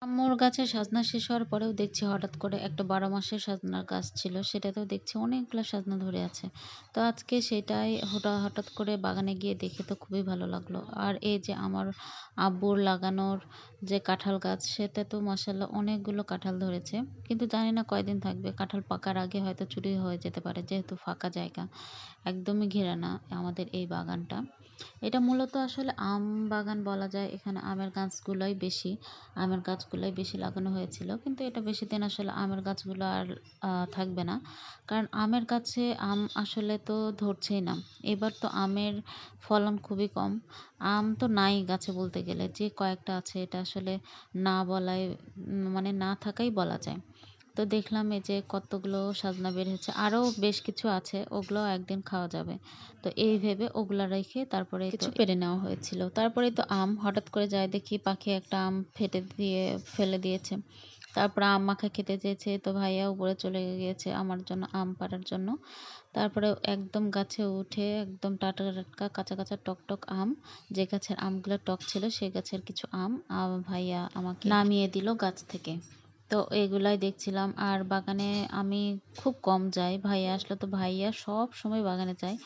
আম্মুর গাছে সাজনা শেষ হওয়ার পরেও দেখছি হঠাৎ করে একটা ১২ মাসের সাজনার গাছ ছিল, সেটাতেও দেখছি অনেকগুলো সাজনা ধরে আছে। তো আজকে সেটাই হঠাৎ করে বাগানে গিয়ে দেখে তো খুবই ভালো লাগলো। আর এই যে আমার আব্বুর লাগানোর যে কাঁঠাল গাছ, সেটা তো মাশাআল্লাহ অনেকগুলো কাঁঠাল ধরেছে। কিন্তু জানি না কয়দিন থাকবে, কাঁঠাল পাকার আগে হয়তো চুরি হয়ে যেতে পারে, যেহেতু ফাঁকা জায়গা, একদমই ঘেরা না আমাদের এই বাগানটা। এটা মূলত আসলে আম বাগান বলা যায়। এখানে আমের গাছগুলোই বেশি লাগানো হয়েছিল, কিন্তু এটা বেশি দিন আসলে আমের গাছগুলো আর থাকবে না, কারণ আমের গাছে আম আসলে তো ধরছেই না। এবার তো আমের ফলন খুবই কম, আম তো নাই গাছে বলতে গেলে, যে কয়েকটা আছে এটা আসলে না বলাই মানে না থাকাই বলা যায়। তো দেখলাম এই যে কতগুলো সাজনা বের হচ্ছে, আরও বেশ কিছু আছে, ওগুলো একদিন খাওয়া যাবে। তো এই ভেবে ওগুলা রেখে তারপরে কিছু পেরে নেওয়া হয়েছিল। তারপরে তো আম হঠাৎ করে যাই দেখি পাখি একটা আম ফেলে দিয়েছে। তারপরে আম মাখা খেতে চেয়েছে, তো ভাইয়া উপরে চলে গিয়েছে আমার জন্য আম পাড়ার জন্য। তারপরে একদম গাছে উঠে একদম টাটকা টাটকা কাঁচা কাঁচা টক টক আম, যে গাছের আমগুলো টক ছিল সেই গাছের কিছু আম ভাইয়া আমাকে নামিয়ে দিল গাছ থেকে। তো এগুলাই দেখছিলাম। আর বাগানে আমি খুব কম যাই, ভাইয়া আসলে তো ভাইয়া সব সময় বাগানে যায়,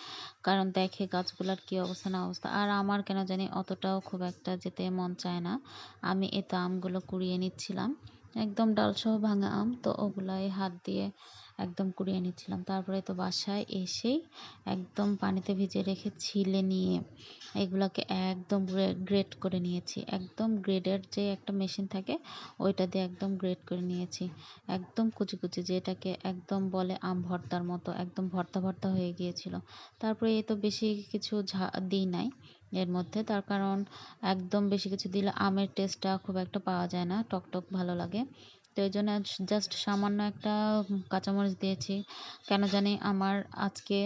কারণ দেখে গাছগুলার কি অবস্থা না অবস্থা। আর আমার কেন জানি অতটাও খুব একটা যেতে মন চায় না। আমি এতে আমগুলো কুড়িয়ে নিচ্ছিলাম, একদম ডালসহ ভাঙা আম, তো ওগুলাই হাত দিয়ে একদম কুড়িয়ে নিচ্ছিলাম। তারপরে তো বাসায় এসেই একদম পানিতে ভিজিয়ে রেখে ছিলে নিয়ে এগুলাকে একদম গ্রেট করে নিয়েছি। একদম গ্রেডের যে একটা মেশিন থাকে, ওইটা দিয়ে একদম গ্রেট করে নিয়েছি, একদম কুচি কুচি, যেটাকে একদম বলে আম ভর্তার মতো, একদম ভর্তা ভর্তা হয়ে গিয়েছিল। তারপরে এ তো বেশি কিছু দিই নাই এর মধ্যে, তার কারণ একদম বেশি কিছু দিলে আমের টেস্টটা খুব একটা পাওয়া যায় না, টক টক ভালো লাগে। তো এই জন্য জাস্ট সামান্য একটা কাঁচামরিচ দিয়েছি, কেন জানি আমার আজকে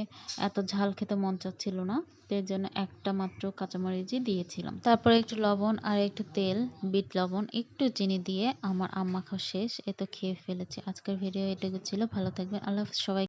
এত ঝাল খেতে মন চাচ্ছিল না, তো এর জন্য একটা মাত্র কাঁচামরিচই দিয়েছিলাম। তারপরে একটু লবণ আর একটু তেল, বিট লবণ, একটু চিনি দিয়ে আমার আম মাখা শেষ। এ তো খেয়ে ফেলেছি। আজকের ভিডিও এটুকু ছিল। ভালো থাকবেন। আল্লাহ হাফেজ সবাই।